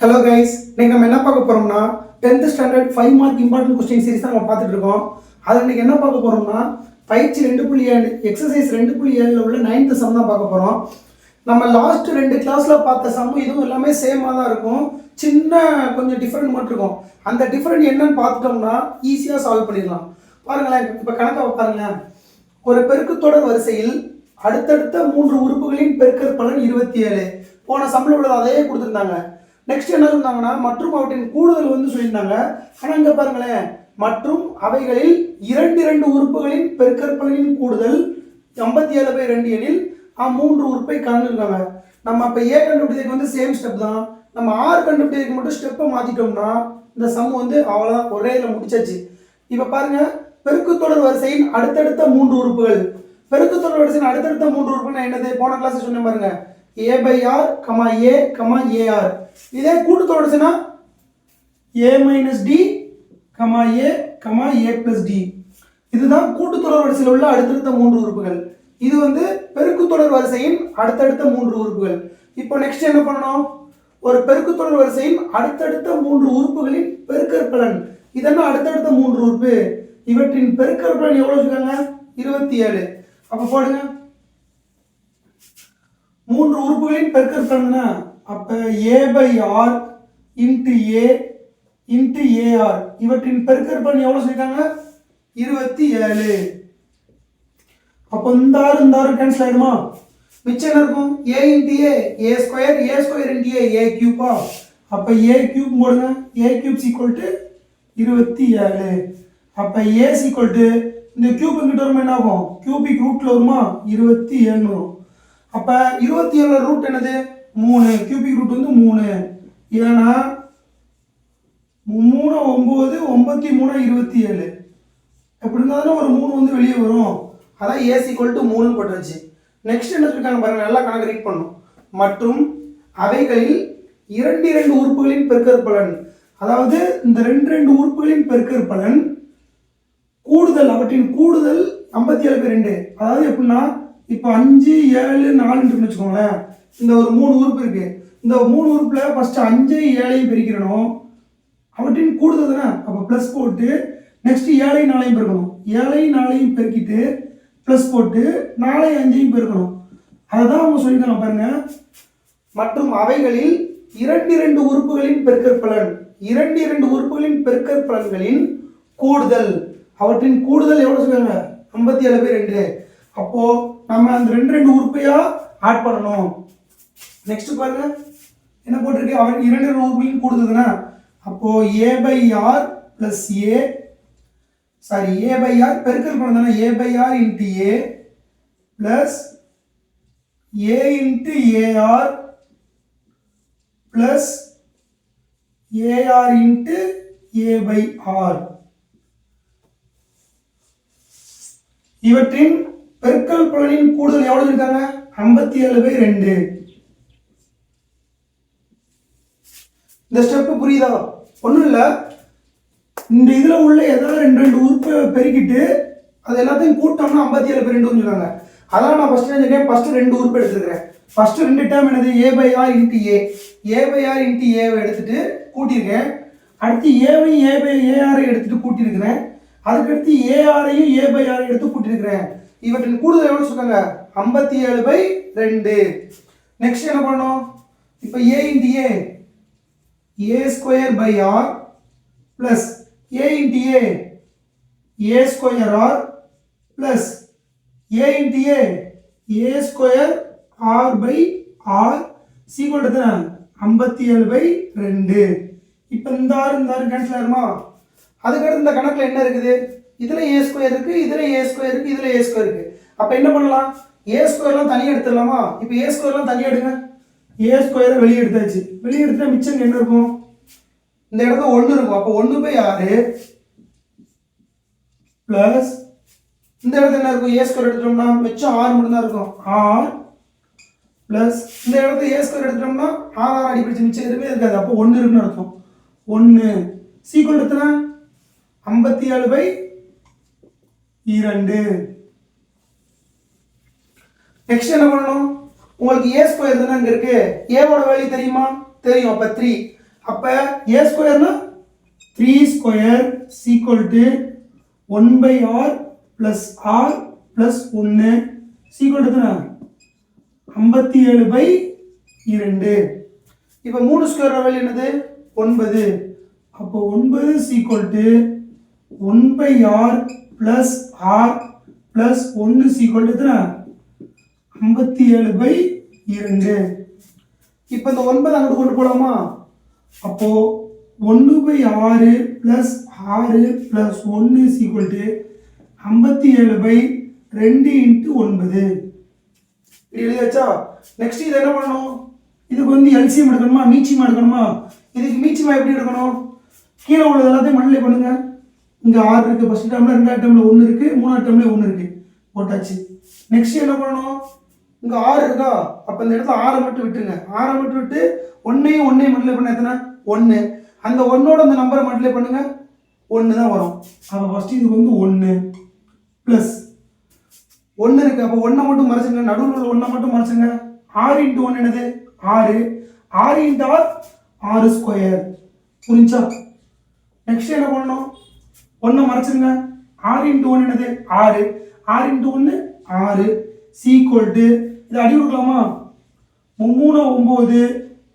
Hello guys, இன்னைக்கு நம்ம என்ன பார்க்க போறோம்னா 10th standard 5 mark important question series தான் நம்ம பார்த்துட்டு இருக்கோம். அதில் இன்னைக்கு என்ன பார்க்க போறோம்னா பயிற்சி 2.7 எக்ஸசைஸ் 2.7ல உள்ள 9th சம் தான் பார்க்க போறோம். நம்ம லாஸ்ட் 2 கிளாஸ்ல பார்த்த சம் இதுவும் எல்லாமே சேமாக தான் இருக்கும். சின்ன கொஞ்சம் டிஃப்ரெண்ட் மட்டும் இருக்கும். அந்த டிஃப்ரெண்ட் என்னன்னு பார்த்துட்டோம்னா ஈஸியாக சால்வ் பண்ணிடலாம். பாருங்களேன், இப்போ கணக்கை பாருங்களேன். ஒரு பெருக்குத்தொடர் வரிசையில் அடுத்தடுத்த 3 உறுப்புகளின் பெருக்கற் பலன் 27. போன சம்மில் உள்ளது அதையே கொடுத்துருந்தாங்க. நெக்ஸ்ட் என்ன சொன்னாங்கன்னா மற்றும் அவற்றின் கூடுதல் வந்து சொல்லியிருந்தாங்க. ஆனால் இங்கே பாருங்களேன், மற்றும் அவைகளில் இரண்டு உறுப்புகளின் பெருக்கற்பலனின் கூடுதல் 57/2 எனில் 3 உறுப்பை கண்டுபிடிக்காங்க. நம்ம இப்போ ஏ கண்டுபிடிக்கிறதுக்கு வந்து சேம் ஸ்டெப் தான். நம்ம ஆர் கண்டுபிடிக்கிறதுக்கு மட்டும் ஸ்டெப்பை மாற்றிட்டோம்னா இந்த சம் வந்து அவ்வளோதான், ஒரே இதில் முடிச்சாச்சு. இப்போ பாருங்க, பெருக்குத்தொடர் வரிசையின் அடுத்தடுத்த 3 உறுப்புகள். பெருக்குத்தொடர் வரிசையின் அடுத்தடுத்த 3 உறுப்புகள் என்னது? போன கிளாஸ் சொன்ன பாருங்க, a/r, a, ar. இதே கூட்டுத்தொடர் வரிசைனா a-d, a, a+d. இதுதான் கூட்டுத்தொடர் வரிசையில் உள்ள அடுத்தடுத்த 3 உறுப்புகள். இது வந்து பெருக்குத்தொடர் வரிசையின் அடுத்தடுத்த 3 உறுப்புகள். இப்போ நெக்ஸ்ட் என்ன பண்ணணும்? ஒரு பெருக்குத்தொடர் வரிசையின் அடுத்தடுத்த 3 உறுப்புகளின் பெருக்கற்பலன். இதெல்லாம் அடுத்தடுத்த 3 உறுப்பு. இவற்றின் பெருக்கற்பலன் எவ்வளவு இருக்காங்க? 27. அப்ப போடுங்க, 3 உறுப்புகளின் பெருக்கற்பலன்னா அப்ப a/r × a × ar. இவற்றின் பெருக்கற்பலன் எவ்வளவு சொல்லிருக்காங்க? 27. அப்ப இந்த ஆறு கேன்சல் ஆயிடுமா? மிச்சம் என்ன இருக்கும்? a × a, a² × a, a³. அப்ப a³ போடுங்க. a³ = 27. அப்ப a இந்த கியூப் இங்கிட்ட வரும், என்ன ஆகும்? கியூபிக் ரூட்ல வருமா? 27 வரும். அப்ப 27 ரூட் என்னது? 3. கியூபிக் ரூட் வந்து 3. ஏன்னா 3 9 9 3 27. எப்படி இருந்தாலும் ஒரு 3 வந்து வெளியே வரும். அதான் a = 3 போட்டாச்சு. நெக்ஸ்ட் என்ன சொல்லிருக்காங்க பாருங்க, நல்லா கணக்கு ரீட் பண்ணும். மற்றும் அவைகளில் இரண்டு உறுப்புகளின் பெருக்கற்பலன். அதாவது இந்த ரெண்டு உறுப்புகளின் பெருக்கற்பலன் கூடுதல், அவற்றின் கூடுதல் 57/2. அதாவது எப்படின்னா, இப்போ 5 7 4 வச்சுக்கோங்களேன். இந்த ஒரு 3 உறுப்பு இருக்கு. இந்த 3 உறுப்புல ஃபர்ஸ்ட் 5 7 பெருக்கிறணும். அவற்றின் கூடுதல் தானே, அப்போ ப்ளஸ் போட்டு நெக்ஸ்ட் 7 4 பெருக்கணும். 7 4 பெருக்கிட்டு ப்ளஸ் போட்டு 4 5 பெருக்கணும். அதுதான் அவங்க சொல்லியிருக்காங்க பாருங்க. மற்றும் அவைகளில் இரண்டு உறுப்புகளின் பெருக்கற்பலன். இரண்டு உறுப்புகளின் பெருக்கற்பலன்களின் கூடுதல். அவற்றின் கூடுதல் எவ்வளவு சொல்லுவாங்க? 57/2. அப்போ நம்ம அந்த ரெண்டு உறுப்பையா ஆட் பண்ணணும். நெக்ஸ்ட் பாருங்க, என்ன போட்டிருக்கு? அவர் இரண்டு உறுப்புகளின் கூடுதல்னா அப்போ a/r + a, சாரி a/r பெருக்கற்பலன் தானே, a/r × a + a × ar + ar × a/r. இவற்றின் பெருக்கற்பலனின் கூடுதல் எவ்வளவு இருக்காங்க? 57/2. இந்த ஸ்டெப் புரியுதா? ஒன்றும் இல்லை, இந்த இதில் உள்ள ஏதாவது ரெண்டு உறுப்பை பெருக்கிட்டு அது எல்லாத்தையும் கூட்டோம்னா 57/2 சொல்லுவாங்க. அதான் நான் ஃபர்ஸ்ட் என்ன ஃபர்ஸ்ட் 2 உறுப்பு எடுத்துக்கிறேன். ஃபர்ஸ்ட் 2 டேர்ம் என்னது? a/r × a. a/r × a எடுத்துட்டு கூட்டியிருக்கேன். அடுத்து a-வையும் a/ar எடுத்துட்டு கூட்டியிருக்கிறேன். அதுக்கடுத்து ஏஆரையும் a/r எடுத்து கூட்டியிருக்கிறேன். இவற்றின் கூடுதல் எவ்வளவு சொல்றாங்க? 57/2. நெக்ஸ்ட் என்ன பண்ணணும்? இப்போ a × a, a² r + a × a, a² r + a × a²r = 57/2. இப்போ இந்த ஆறு கேன்சல் ஆயிருமா? அதுக்கடுத்து இந்த கணக்கில் என்ன இருக்குது? இதில் a² இருக்கு, இதில் a² இருக்கு, இதில் a² இருக்கு. அப்போ என்ன பண்ணலாம்? a²லாம் தனியாக எடுத்துடலாமா? இப்போ a²லாம் தனியாக எடுங்க. a² வெளியே எடுத்தாச்சு. வெளியே எடுத்தா மிச்சம் என்ன இருக்கும்? இந்த இடத்துல 1 இருக்கும். அப்போ 1/6 ப்ளஸ் இந்த இடத்துல என்ன இருக்கும்? a² எடுத்துட்டோம்னா மிச்சம் 6 மட்டும் தான் இருக்கும். r ப்ளஸ் இந்த இடத்துல a² எடுத்துட்டோம்னா r அடிப்பிடிச்சு மிச்சம் எதுவுமே இருக்காது. அப்போ 1 இருக்குன்னு அர்த்தம். 1 சீக்கிரம் எடுத்துனா 57/2. நெக்ஸ்ட் என்ன பண்ணணும்? உங்களுக்கு a² தானே அங்க இருக்கு. a ஓட வேல்யூ தெரியுமா? தெரியும். அப்ப 3. அப்போ ஏ ஸ்கொயர்னா 3 square equal to 1/r plus r plus 1 equal to 57/2. இப்போ 3 ஸ்கொயர் வேல்யூ என்னது 9. அப்போ 9 equal to 1/r plus r plus 1 equal to 57/2. இப்போ இந்த 9 அங்கிட்டு கொண்டு போகலாமா? அப்போ 1/6 plus 6 plus 1 equal to 57/2 into 9. இப்படி எழுதியாச்சா? நெக்ஸ்ட் இது என்ன பண்ணணும்? இதுக்கு வந்து எல்சிஎம் எடுக்கணுமா மீச்சியம் எடுக்கணுமா? இதுக்கு மீச்சியமா எப்படி எடுக்கணும்? கீழே உள்ளது எல்லாத்தையும் மல்டிப்ளை பண்ணுங்க. இங்கே 6 இருக்குது, ஃபர்ஸ்ட் டேர்மில், ரெண்டாவது டேர்மில் 1 இருக்குது, மூணாவது டேர்மில் 1 இருக்குது, போட்டாச்சு. நெக்ஸ்ட் என்ன பண்ணணும்? இங்கே 6 இருக்கா? அப்போ இந்த இடத்துல 6 மட்டும் விட்டுருங்க. 6 மட்டும் விட்டு 1ஐயும் 1ஐயும் மல்டிப்ளை பண்ண எத்தனை 1. அந்த 1ஓட அந்த நம்பரை மல்டிப்ளை பண்ணுங்க, 1 தான் வரும். அப்போ ஃபர்ஸ்ட் இதுக்கு வந்து 1 ப்ளஸ் 1 இருக்குது. அப்போ 1 மட்டும் மறைச்சுங்க, நடுவில் உள்ள 1 மட்டும் மறைச்சுங்க. 6 இன்ட்டு 1 என்னது 6. 6 இன்ட்டு ஆர் 6 ஸ்கொயர். புரிஞ்சா? நெக்ஸ்ட் என்ன பண்ணணும்? 1 மறைச்சிருங்க. 6 இன்ட்டு 1 என்னது 6. 6 இன்ட்டு 1 6 சீக்வல் டு இதை அடி கொடுக்கலாமா? 3 9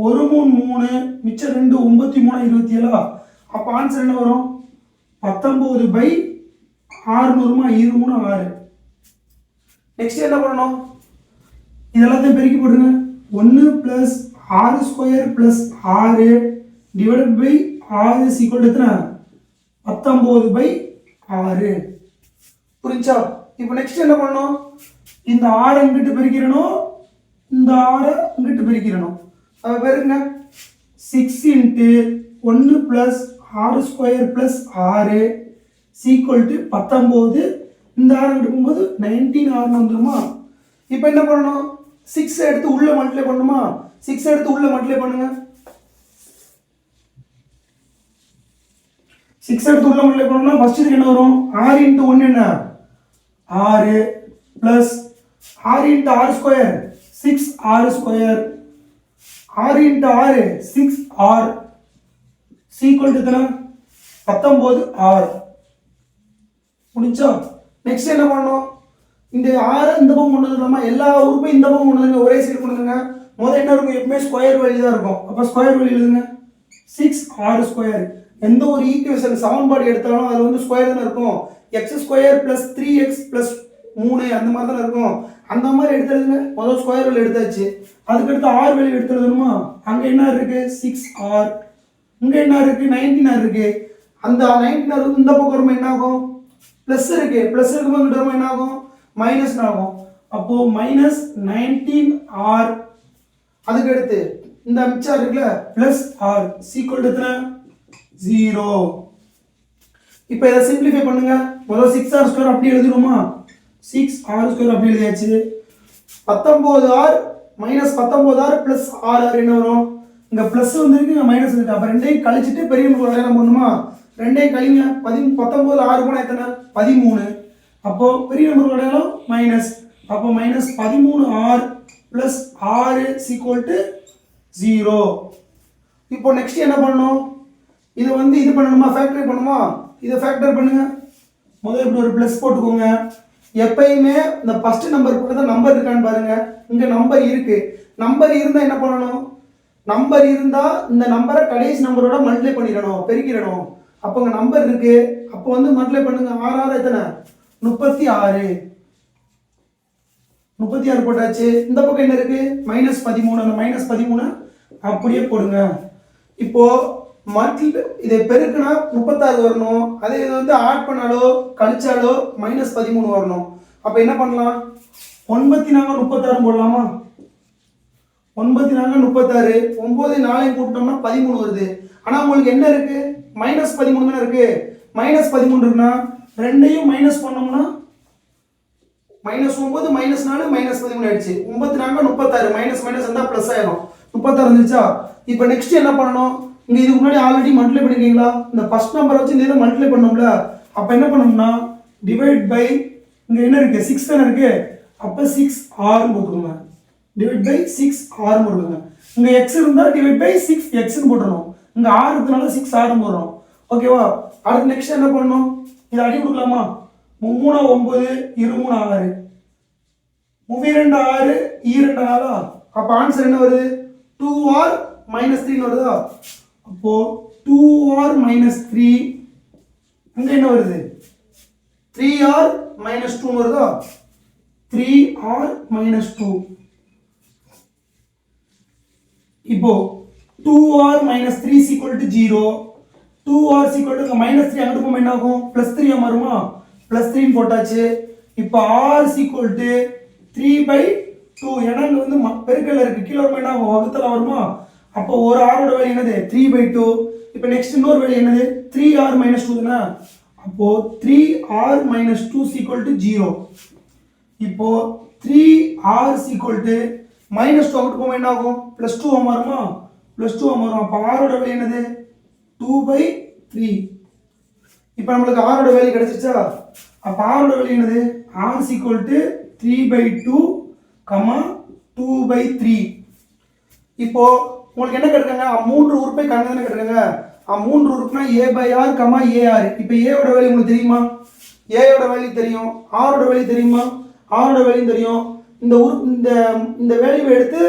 1 3 3 மிச்சம் 2 9 3 27. அப்போ ஆன்சர் என்ன வரும்? 19/600மா? 2 3 6. நெக்ஸ்ட் என்ன பண்ணணும்? இதெல்லாத்தையும் பெருக்கி போடுங்க. 1 plus 6 square plus 6 divided by 6 equal to 19/6. புரிஞ்சா? இப்போ நெக்ஸ்ட் என்ன பண்ணணும்? இந்த 6 இங்கிட்டு பெருக்கிறணும், இந்த 6 இங்கிட்டு பெருக்கிறணும். அதை பெருங்க. 6 into 1 plus 6 square plus 6 equal to 19. இந்த 6 இங்கிட்டு போகும்போது 19 வந்துருமா? இப்போ என்ன பண்ணணும்? 6 எடுத்து உள்ள மல்டிப்ளை பண்ணுமா? 6 எடுத்து உள்ள மல்டிப்ளை பண்ணுங்க. 6 எடுத்து உள்ள மல்டிப்ளை பண்ணோம்னா ஃபர்ஸ்ட் இதுக்கு என்ன வரும்? 6 இன்ட்டு 1 என்ன 6 plus 6 into 6 square 6r square 6 into 6 6r equal to 19r. முடிஞ்சா? நெக்ஸ்ட் என்ன பண்ணணும்? இந்த 6 இந்த பக்கம் கொண்டு வந்துடலாமா? எல்லா உறுப்பையும் இந்த பக்கம் கொண்டு வந்து ஒரே சைடு கொண்டு வந்துங்க. முதல்ல என்ன இருக்கும்? எப்பவுமே ஸ்கொயர் வேல்யூ தான் இருக்கும். அப்போ ஸ்கொயர் வேல்யூ எழுதுங்க. 6r square. எந்த ஒரு ஈக்குவேஷன் சமன்பாடு எடுத்தாலும் அதில் வந்து ஸ்கொயர் தானே இருக்கும். X square plus 3x plus 3 அந்த மாதிரி தானே இருக்கும். அந்த மாதிரி எடுத்து எழுதுங்க. முதல் ஸ்கொயர் வேல்யூ எடுத்தாச்சு. அதுக்கடுத்து ஆர் வேல்யூ எடுத்து எழுதணுமா? அங்கே என்ன இருக்கு? 6r. இங்கே என்ன இருக்கு? 19r இருக்கு. அந்த 19r இந்த பக்கம் வரும்போது என்ன ஆகும்? ப்ளஸ் இருக்கு. ப்ளஸ் இருக்கும்போது இங்கிட்ட வரும்போது என்ன ஆகும்? மைனஸ் ஆகும். அப்போ மைனஸ் 19r. அதுக்கு அடுத்து இந்த மிச்சம் இருக்குல்ல பிளஸ் ஆர் சீக்வல் டு 0. இப்போ இதை சிம்பிளிஃபை பண்ணுங்க. முதல்ல 6r ஸ்கொயர் அப்படி எழுதிடுவோமா? 6r ஸ்கொயர் அப்படி எழுதியாச்சு. 19r minus 19r plus R என்ன வரும்? இங்கே ப்ளஸ் வந்துருக்கு, இங்கே மைனஸ் வந்துருக்கு. அப்போ ரெண்டையும் கழிச்சிட்டு பெரிய நம்பர் என்ன பண்ணுமா? ரெண்டையும் கழிங்க. 19 6 போனால் எத்தனை? 13. அப்போ பெரிய நம்பர் அடையாளம் மைனஸ். அப்போ minus 13r plus 6 equal to 0. இப்போ நெக்ஸ்ட் என்ன பண்ணணும்? இதை வந்து இது பண்ணணுமா? ஃபேக்டரி பண்ணுமா? இதை ஃபேக்டர் பண்ணுங்க. முதல்ல இப்படி ஒரு ப்ளஸ் போட்டுக்கோங்க. எப்பயுமே இந்த ஃபர்ஸ்ட் நம்பர் பக்கத்தில் நம்பர் இருக்கான்னு பாருங்க. இங்கே நம்பர் இருக்கு. நம்பர் இருந்தால் என்ன பண்ணணும்? நம்பர் இருந்தால் இந்த நம்பரை கடைசி நம்பரோட மல்டிப்ளை பண்ணிடணும், பெருக்கிடணும். அப்போ இங்கே நம்பர் இருக்கு. அப்போ வந்து மல்டிப்ளை பண்ணுங்க. 6 எத்தனை? 36. 36 போட்டாச்சு. இந்த பக்கம் என்ன இருக்கு? மைனஸ் 13. அந்த மைனஸ் 13 அப்படியே போடுங்க. இப்போ மல்டிப்ளை இதை பெருக்குனா 36 வரணும். அதே இது வந்து ஆட் பண்ணாலோ கழிச்சாலோ மைனஸ் 13 வரணும். அப்போ என்ன பண்ணலாம்? 9 36 போடலாமா? 9 36. 9 4 கூட்டினோம்னா 13 வருது. ஆனால் உங்களுக்கு என்ன இருக்கு? மைனஸ் 13 தானே இருக்கு. மைனஸ் 13 இருக்குன்னா ரெண்டையும் மைனஸ் பண்ணோம்னா மைனஸ் 9 மைனஸ் 4 மைனஸ் 13 ஆயிடுச்சு. 9 36 மைனஸ் மைனஸ் இருந்தால் ப்ளஸ் ஆயிடும். 36 இருந்துச்சா? இப்போ நெக்ஸ்ட் என்ன பண்ணணும்? இங்கே இதுக்கு முன்னாடி ஆல்ரெடி மல்டிப்ளை பண்ணிருக்கீங்களா? இந்த ஃபர்ஸ்ட் நம்பரை வச்சு இந்த இதை மல்டிப்ளை பண்ணோம்ல. அப்போ என்ன பண்ணோம்னா டிவைட் பை இங்கே என்ன இருக்கு? 6 தானே இருக்கு. அப்போ 6r போட்டுக்கோங்க. டிவைட் பை 6r போட்டுக்கோங்க. இங்கே x இருந்தால் டிவைட் பை 6x போட்டுடணும். இங்கே 6 இருக்கிறதுனால 6 6 போடுறோம். ஓகேவா? அடுத்து நெக்ஸ்ட் என்ன பண்ணணும்? இதை அடி கொடுக்கலாமா? 3 9 2 3 6 2 6 2 4. அப்போ ஆன்சர் என்ன வருது? 2r - 3 வருதா? அப்போ 2r - 3 அங்க என்ன வருது? 3r - 2 வருதா? 3r - 2. இப்போ 2r - 3 = 0. 2r = -3 அங்கிட்டு போகும் என்ன ஆகும்? +3 மாறுமா? +3 போட்டாச்சு. இப்போ r = 3/2. ஏன்னா இங்க வந்து பெருக்கல்ல இருக்கு, கீழே வருமா என்ன ஆகும்? வகுத்தல வருமா? அப்போ ஒரு r ஓட வேல்யூ என்னது? 3/2. இப்போ நெக்ஸ்ட் இன்னொரு வேல்யூ என்னது? 3r - 2 தானே. அப்போ 3r - 2 = 0. இப்போ 3r = -2 அங்கிட்டு போகும் என்ன ஆகும்? +2 மாறுமா? +2 மாறும். அப்போ r ஓட வேல்யூ என்னது? 2/3. இப்போ நம்மளுக்கு r ஓட வேல்யூ கிடைச்சிருச்சா? அப்போ r ஓட வேல்யூ என்னது? r = 3/2, 2/3. இப்போ உங்களுக்கு என்ன கேட்குறாங்க? மூன்று உறுப்பை காண்க தானே கேட்குறாங்க. மூன்று உறுப்புனா a/r, ar. இப்போ a ஓட வேல்யூ உங்களுக்கு தெரியுமா? a ஓட வேல்யூ தெரியும். r ஓட வேல்யூ தெரியுமா? r ஓட வேல்யூ தெரியும். இந்த உறுப்பு இந்த வேல்யூவை எடுத்து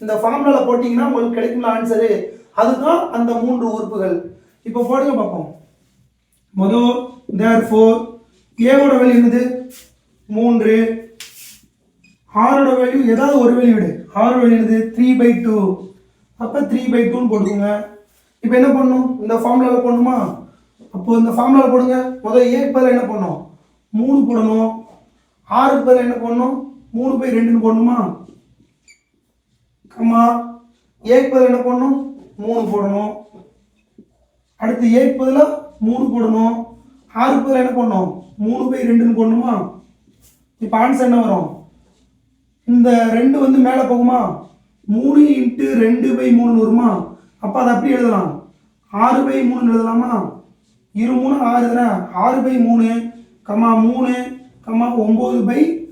இந்த ஃபார்முலால போட்டிங்கன்னா உங்களுக்கு கிடைக்கும் ஆன்சரு. அதுதான் அந்த மூன்று உறுப்புகள். இப்போ போடுங்க பார்ப்போம். முதல் therefore a ஓட வேல்யூ என்னது? 3. r ஓட வேல்யூ ஏதாவது ஒரு வேல்யூ விடு. r ஓட வேல்யூ என்னது? 3/2. அப்போ 3/2 போடுங்க. இப்போ என்ன பண்ணணும்? இந்த ஃபார்முலால போடணுமா? அப்போ இந்த ஃபார்முலால போடுங்க. முதல்ல a க்கு பதிலா என்ன பண்ணணும்? 3 போடணும். r க்கு பதிலா என்ன பண்ணணும்? 3/2 போடணுமா? கமா a க்கு பதிலா என்ன பண்ணணும்? 3 போடணும். அடுத்து a க்கு பதிலா 3 போடணும். r க்கு பதிலா என்ன பண்ணணும்? 3/2 போடணுமா? இப்போ ஆன்சர் என்ன வரும்? இந்த 2 வந்து மேலே போகுமா? 3 × 2/3 வருமா? அப்போ அதை அப்படி எழுதலாம். 6/3 எழுதலாமா? 2 3 6 தானே. 6/3, 3,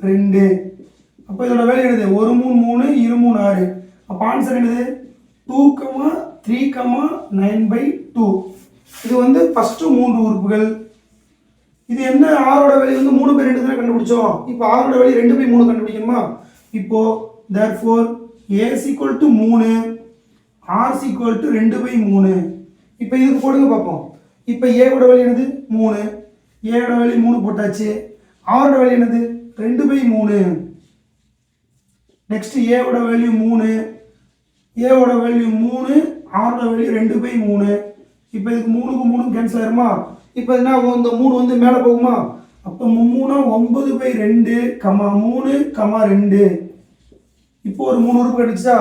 9/2. அப்போ இதோட வேல்யூ என்னது? 1 3 3 2 3 6. அப்போ ஆன்சர் என்னது? 2, 3, 9/2. இது வந்து ஃபர்ஸ்ட் மூன்று உறுப்புகள். இது என்ன? r ஓட வேல்யூ வந்து 3/2 தானே கண்டுபிடிச்சோம். இப்போ r ஓட வேல்யூ 2/3 கண்டுபிடிக்கணுமா? இப்போ therefore a = 3, r = 2/3. இப்போ இதுக்கு போடுங்க பார்ப்போம். இப்போ a ஓட வேல்யூ என்னது? 3. a ஓட வேல்யூ 3 போட்டாச்சு. r ஓட வேல்யூ என்னது? 2/3. நெக்ஸ்ட் a ஓட வேல்யூ 3, a ஓட வேல்யூ 3, r ஓட வேல்யூ 2/3. இப்போ இதுக்கு 3க்கு 3 கேன்சல் ஆயிருமா? இப்போ என்ன ஆகும்? இந்த 3 வந்து மேலே போகுமா? அப்போ 3 9/2, 3, 2. இப்போ ஒரு 3 உறுப்பு கிடைச்சா?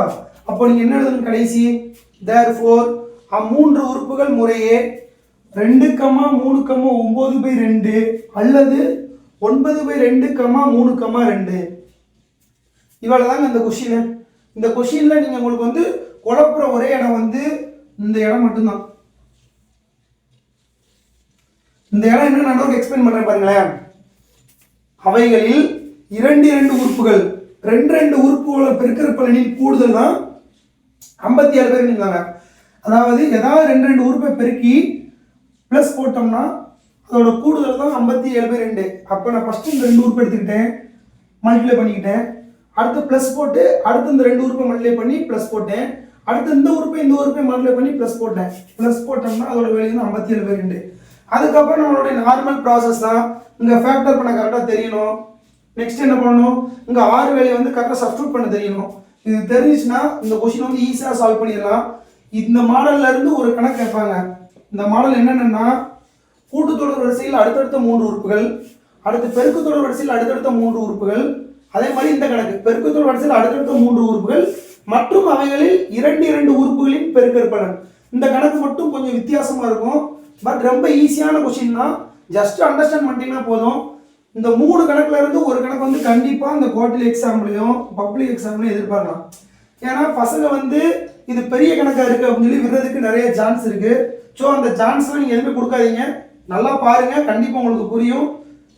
அப்போ நீங்க என்ன எழுதணும் கடைசி? therefore மூன்று உறுப்புகள் முறையே 2, 3, 9/2 அல்லது 9/2, 3, 2. இவ்வளவுதாங்க இந்த கொஸ்டின். இந்த கொஸ்டின்ல நீங்க உங்களுக்கு வந்து குழப்புற ஒரே இடம் வந்து இந்த இடம் மட்டும்தான். இந்த இடம் என்ன நான் எக்ஸ்பிளைன் பண்றேன் பாருங்களேன். அவைகளில் 2 உறுப்புகள் 2 உறுப்புகளை பெருக்கற்பலனின் கூடுதல் தான் 57 பேர் இருந்தாங்க. அதாவது ஏதாவது 2 உறுப்பை பெருக்கி பிளஸ் போட்டோம்னா அதோட கூடுதல் தான் 57/2. அப்போ நான் ஃபர்ஸ்ட் இந்த 2 உறுப்பு எடுத்துக்கிட்டேன், மல்டிப்ளை பண்ணிக்கிட்டேன். அடுத்து பிளஸ் போட்டு அடுத்து இந்த 2 உறுப்பை மல்டிப்ளை பண்ணி பிளஸ் போட்டேன். அடுத்து இந்த உறுப்பை மல்டிப்ளை பண்ணி பிளஸ் போட்டேன். பிளஸ் போட்டோம்னா அதோட வேல்யூ தான் 57/2. அதுக்கப்புறம் நம்மளுடைய நார்மல் ப்ராசஸ் தான். இங்கே ஃபேக்டர் பண்ண கரெக்டாக தெரியணும். நெக்ஸ்ட் என்ன பண்ணணும்? இங்கே 6 வேல்யூ வந்து கரெக்டாக சப்ஸ்டியூட் பண்ண தெரியணும். இது தெரிஞ்சிச்சுன்னா இந்த கொஸ்டின் வந்து ஈஸியாக சால்வ் பண்ணிடலாம். இந்த மாடல்ல இருந்து ஒரு கணக்கு கேட்பாங்க. இந்த மாடல் என்னென்னா, கூட்டுத்தொடர் வரிசையில் அடுத்தடுத்த 3 உறுப்புகள், அடுத்து பெருக்குத்தொடர் வரிசையில் அடுத்தடுத்த 3 உறுப்புகள். அதே மாதிரி இந்த கணக்கு பெருக்குத்தொடர் வரிசையில் அடுத்தடுத்த 3 உறுப்புகள் மற்றும் அவைகளில் 2 உறுப்புகளின் பெருக்கற்பலன். இந்த கணக்கு மட்டும் கொஞ்சம் வித்தியாசமா இருக்கும். பட் ரொம்ப ஈஸியான கொஸ்டின் தான். ஜஸ்ட் அண்டர்ஸ்டாண்ட் பண்ணிட்டீங்கன்னா போதும். இந்த 3 கணக்குல இருந்து ஒரு கணக்கு வந்து கண்டிப்பாக இந்த குவார்டர்லி எக்ஸாம்லையும் பப்ளிக் எக்ஸாம்லையும் எதிர்பார்க்கலாம். ஏன்னா பசங்க வந்து இது பெரிய கணக்காக இருக்குது அப்படின்னு சொல்லி விடுறதுக்கு நிறைய சான்ஸ் இருக்குது. ஸோ அந்த சான்ஸ்லாம் நீங்கள் எதுவுமே கொடுக்காதீங்க. நல்லா பாருங்கள், கண்டிப்பாக உங்களுக்கு புரியும்.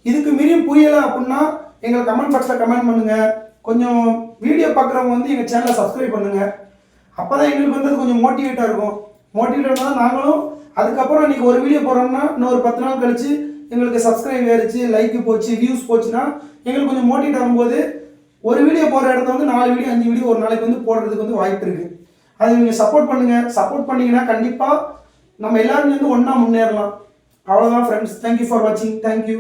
இதுக்கு மீறியும் புரியலை அப்படின்னா எங்களை கமெண்ட் பாக்ஸில் கமெண்ட் பண்ணுங்கள். கொஞ்சம் வீடியோ பார்க்குறவங்க வந்து எங்கள் சேனலை சப்ஸ்கிரைப் பண்ணுங்கள். அப்போ தான் எங்களுக்கு வந்து அது கொஞ்சம் மோட்டிவேட்டாக இருக்கும். மோட்டிவேட் தான் நாங்களும் அதுக்கப்புறம் இன்றைக்கி ஒரு வீடியோ போடுறோம்னா இன்னொரு 10 நாள் கழிச்சு எங்களுக்கு சப்ஸ்கிரைப் ஏறிச்சு, லைக்கு போச்சு, வியூஸ் போச்சுன்னா எங்களுக்கு கொஞ்சம் மோட்டிவேட் ஆகும்போது ஒரு வீடியோ போடுற இடத்த வந்து 4 வீடியோ 5 வீடியோ ஒரு நாளைக்கு வந்து போடுறதுக்கு வந்து வாய்ப்பு இருக்குது. அது நீங்கள் சப்போர்ட் பண்ணுங்கள். சப்போர்ட் பண்ணிங்கன்னா கண்டிப்பாக நம்ம எல்லாருமே வந்து ஒன்றா முன்னேறலாம். அவ்வளோதான் ஃப்ரெண்ட்ஸ். தேங்க்யூ ஃபார் வாட்சிங். தேங்க்யூ.